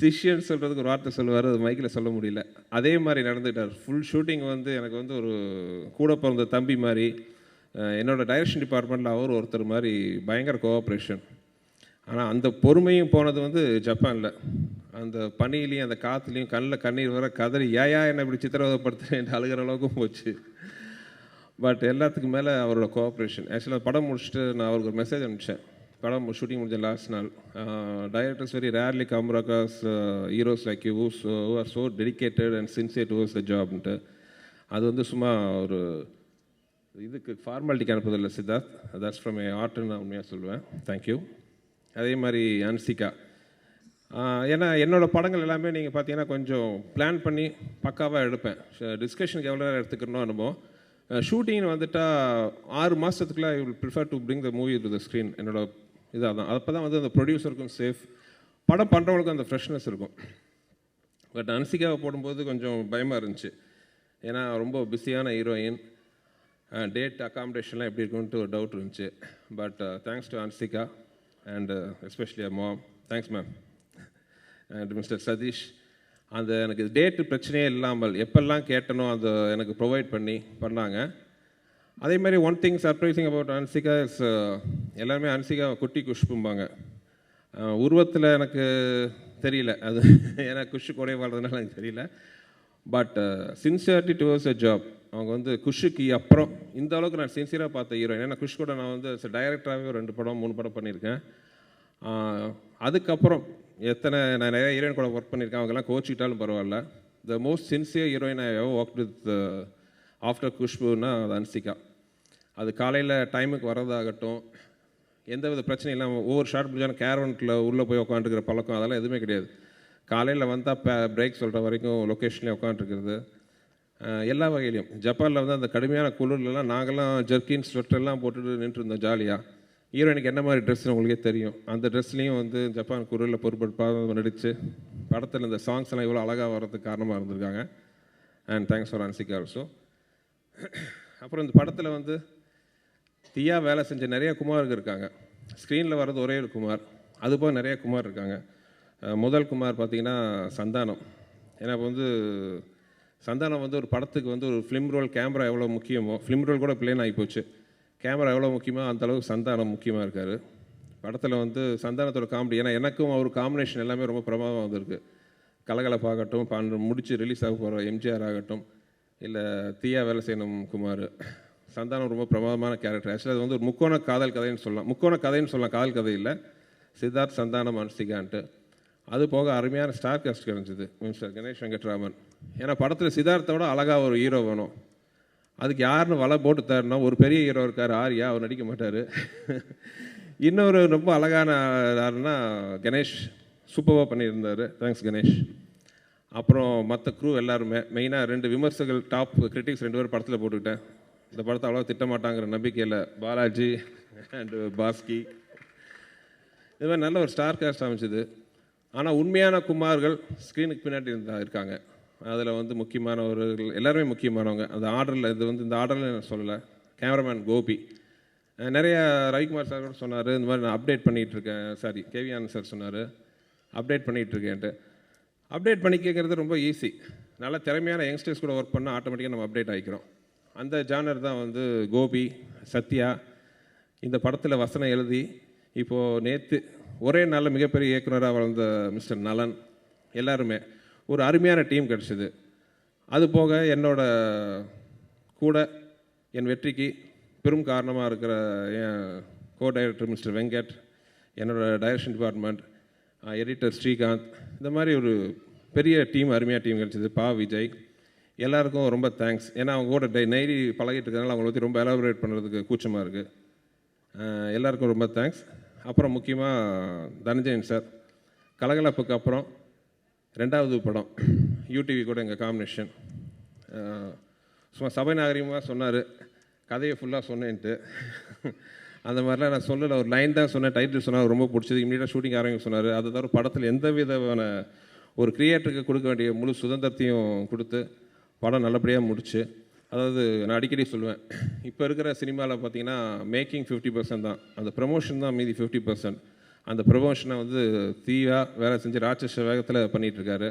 சிஷ்யன்னு சொல்கிறதுக்கு ஒரு வார்த்தை சொல்லுவார், அது மைக்கில் சொல்ல முடியல. அதே மாதிரி நடந்துக்கிட்டார். ஃபுல் ஷூட்டிங் வந்து எனக்கு வந்து ஒரு கூட பிறந்த தம்பி மாதிரி, என்னோடய டைரக்ஷன் டிபார்ட்மெண்ட்டில் அவர் ஒருத்தர் மாதிரி பயங்கர கோஆப்ரேஷன். ஆனால் அந்த பொறுமையும் போனது வந்து ஜப்பானில். அந்த பனியிலையும் அந்த காற்றுலையும் கண்ணில் கண்ணீர் வர கதறி ஏயா என்னை இப்படி சித்திரவதைப்படுத்துறேன் அழுகிற அளவுக்கும் போச்சு. பட் எல்லாத்துக்கும் மேலே அவரோட கோஆப்ரேஷன். ஆக்சுவலாக படம் முடிச்சுட்டு நான் அவருக்கு ஒரு மெசேஜ் அனுப்பிச்சேன். படம் ஷூட்டிங் முடிஞ்ச லாஸ்ட் நாள். Directors very rarely come across heroes like you who are so dedicated and sincere towards the ஜாப்ன்ட்டு. அது வந்து சும்மா ஒரு இதுக்கு ஃபார்மாலிட்டிக்கு அனுப்புதில்லை சித்தார்த், தட்ஸ் ஃப்ரம் ஏ ஆர்ட்னு நான் உண்மையாக சொல்லுவேன். தேங்க்யூ. அதே மாதிரி அன்சிகா. ஏன்னா என்னோடய படங்கள் எல்லாமே நீங்கள் பார்த்தீங்கன்னா கொஞ்சம் பிளான் பண்ணி பக்காவாக எடுப்பேன். டிஸ்கஷனுக்கு எவ்வளோ நேரம் எடுத்துக்கணும் அனுபவம். ஷூட்டிங்னு வந்துட்டால் 6 மாதத்துக்குள்ளே I will prefer to bring the movie to the screen. என்னோட இதாக தான். அப்போ தான் வந்து அந்த ப்ரொடியூசருக்கும் சேஃப், படம் பண்ணுறவங்களுக்கும் அந்த ஃப்ரெஷ்னஸ் இருக்கும். பட் அன்சிகாவை போடும்போது கொஞ்சம் பயமாக இருந்துச்சு. ஏன்னா ரொம்ப பிஸியான ஹீரோயின், டேட் அகாமடேஷன்லாம் எப்படி இருக்குன்ட்டு ஒரு டவுட் இருந்துச்சு. But thanks to Anshika and especially ma'am, thanks ma'am, and mister Satish. அந்த எனக்கு டேட்டு பிரச்சனையே இல்லாமல் எப்பெல்லாம் கேட்டனோ அதை எனக்கு ப்ரொவைட் பண்ணாங்க. அதே மாதிரி one thing surprising about Hansika is, எல்லாருமே அன்சிகா குட்டி குஷ்பும்பாங்க. உருவத்தில் எனக்கு தெரியல அது, ஏன்னா குஷு குறைய வாழ்றதுனால எனக்கு தெரியல. But sincerity towards a job. அவங்க வந்து குஷுக்கு அப்புறம் இந்த அளவுக்கு நான் சின்சியராக பார்த்த ஹீரோயின். ஏன்னா குஷ் கூட நான் வந்து டைரக்டராகவே 2 படம் 3 படம் பண்ணியிருக்கேன். அதுக்கப்புறம் நான் நிறைய ஹீரோயின் கூட ஒர்க் பண்ணியிருக்கேன். அவங்கெல்லாம் கோச்சிக்கிட்டாலும் பரவாயில்ல. The most sincere heroine I have work with after குஷ்புன்னா அது அன்சிகா. அது காலையில் டைமுக்கு வர்றதாகட்டும், எந்த வித பிரச்சனையும் இல்லாமல் ஒவ்வொரு ஷார்ட் முடிஞ்சாலும் கேரவன்ட்டில் உள்ளே போய் உட்காந்துருக்கிற பழக்கம் அதெல்லாம் எதுவுமே கிடையாது. காலையில் வந்தால் பிரேக் சொல்கிற வரைக்கும் லொக்கேஷன்லேயே உட்காந்துருக்கிறது. எல்லா வகையிலையும் ஜப்பானில் வந்து அந்த கடுமையான குளிர்லாம் நாங்கள்லாம் ஜர்க்கின் ஸ்வெட்டர்லாம் போட்டுட்டு நின்றுருந்தோம் ஜாலியாக. ஹீரோயினுக்கு என்ன மாதிரி ட்ரெஸ்ன்னு உங்களுக்கே தெரியும். அந்த ட்ரெஸ்லேயும் வந்து ஜப்பான் குளிரில் பொறுப்பாக நடித்து படத்தில் இந்த சாங்ஸ் எல்லாம் இவ்வளோ அழகாக வர்றதுக்கு காரணமாக இருந்திருக்காங்க. And thanks for Hansika also. அப்புறம் இந்த படத்தில் வந்து தீயா வேலை செஞ்ச நிறைய குமாருக்கு இருக்காங்க. ஸ்க்ரீனில் வர்றது ஒரே ஒரு குமார், அதுபோல் நிறைய குமார் இருக்காங்க. முதல் குமார் பார்த்திங்கன்னா சந்தானம். ஏன்னா இப்போ வந்து சந்தானம் வந்து ஒரு படத்துக்கு வந்து ஒரு ஃபிலிம் ரோல் கேமரா எவ்வளோ முக்கியமோ, ஃபிலிம் ரோல் கூட பிளேன் ஆகிப்போச்சு, கேமரா எவ்வளோ முக்கியமோ அந்தளவுக்கு சந்தானம் முக்கியமாக இருக்கார் படத்தில். வந்து சந்தானத்தோட காமெடி, ஏன்னா எனக்கும் அவர் காம்பினேஷன் எல்லாமே ரொம்ப பிரமாதமாக வந்திருக்கு. கலகலப்பாகட்டும், முடித்து ரிலீஸ் ஆக போகிற எம்ஜிஆர் ஆகட்டும், இல்லை தீயா வேலை செய்யணும் குமார், சந்தானம் ரொம்ப பிரமாதமான கேரக்டர். ஆக்சுவலாக அது வந்து ஒரு முக்கோண காதல் கதைன்னு சொல்லலாம். முக்கோண கதைன்னு சொல்லலாம், காதல் கதை இல்லை. சித்தார்த், சந்தானம், அன்சிகான்ட்டு. அது போக அருமையான ஸ்டார் காஸ்ட் கிடைச்சிது, மிஸ்டர் கணேஷ் வெங்கட்ராமன். ஏன்னா படத்தில் சித்தார்த்தோட அழகாக ஒரு ஹீரோ வேணும். அதுக்கு யாருன்னு வலை போட்டு தரணும். ஒரு பெரிய ஹீரோ இருக்கார் ஆர்யா, அவர் நடிக்க மாட்டார். இன்னொரு ரொம்ப அழகான யாருன்னா கணேஷ், சூப்பராக பண்ணியிருந்தார். தேங்க்ஸ் கணேஷ். அப்புறம் மற்ற க்ரூ எல்லாருமே, மெயினாக 2 விமர்சகர்கள், டாப் கிரிட்டிக்ஸ் 2 பேர் படத்தில் போட்டுக்கிட்டேன். இந்த படத்தை அவ்வளோ திட்டமாட்டாங்கிற நம்பிக்கையில் பாலாஜி அண்டு பாஸ்கி, இது மாதிரி நல்ல ஒரு ஸ்டார் காஸ்ட் அமைச்சிது. ஆனால் உண்மையான குமார்கள் ஸ்க்ரீனுக்கு பின்னாடி இருக்காங்க. அதில் வந்து முக்கியமானவர்கள் எல்லாருமே முக்கியமானவங்க. அந்த ஆர்டரில் இது வந்து இந்த ஆர்டரில் நான் சொல்லலை. கேமராமேன் கோபி, நிறைய ரவிக்குமார் சார் கூட சொன்னார் இந்த மாதிரி நான் அப்டேட் பண்ணிகிட்ருக்கேன். சாரி, கேவியானந்த் சார் சொன்னார் அப்டேட் பண்ணிகிட்ருக்கேன்ட்டு. அப்டேட் பண்ணி கேட்குறது ரொம்ப ஈஸி. நல்லா திறமையான யங்ஸ்டர்ஸ் கூட ஒர்க் பண்ணால் ஆட்டோமேட்டிக்காக நம்ம அப்டேட் ஆகிக்கிறோம். அந்த ஜானர் தான் வந்து கோபி, சத்யா. இந்த படத்தில் வசனம் எழுதி இப்போது நேற்று ஒரே நாளில் மிகப்பெரிய இயக்குனராக வளர்ந்த மிஸ்டர் நலன், எல்லாருமே ஒரு அருமையான டீம் கிடச்சிது. அது போக என்னோட கூட என் வெற்றிக்கு பெரும் காரணமாக இருக்கிற என் கோ டைரக்டர் மிஸ்டர் வெங்கட், என்னோடய டைரக்ஷன் டிபார்ட்மெண்ட், எடிட்டர் ஸ்ரீகாந்த், இந்த மாதிரி ஒரு பெரிய டீம், அருமையாக டீம் கிடச்சிது. விஜய், எல்லாருக்கும் ரொம்ப தேங்க்ஸ். ஏன்னா அவங்க கூட நெய்டி பழகிட்டு இருக்கிறதுனால அவங்கள பற்றி ரொம்ப எலாபரேட் பண்ணுறதுக்கு கூச்சமாக இருக்குது. எல்லாருக்கும் ரொம்ப தேங்க்ஸ். அப்புறம் முக்கியமாக தனஞ்சயன் சார், கலகலப்புக்கு அப்புறம் 2வது படம் யூடிவி கூட எங்கள் காம்பினேஷன். சும்மா சபை நாகரிகமாக சொன்னார், கதையை ஃபுல்லாக சொன்னேன்ட்டு. அந்த மாதிரிலாம் நான் சொல்லலை, ஒரு லைன் தான் சொன்னேன். டைட்டில் சொன்னால் ரொம்ப பிடிச்சது, இமீடியட்டாக ஷூட்டிங் ஆரம்பிக்க சொன்னார். அதை தவிர படத்தில் எந்த விதமான ஒரு கிரியேட்டருக்கு கொடுக்க வேண்டிய முழு சுதந்திரத்தையும் கொடுத்து படம் நல்லபடியாக முடிச்சு. அதாவது நான் அடிக்கடி சொல்லுவேன், இப்போ இருக்கிற சினிமாவில் பார்த்தீங்கன்னா மேக்கிங் 50% தான், அந்த ப்ரமோஷன் தான் மீதி 50%. அந்த ப்ரொமோஷனை வந்து தீயா வேலை செஞ்சு ராட்சச வேகத்தில் பண்ணிகிட்ருக்காரு.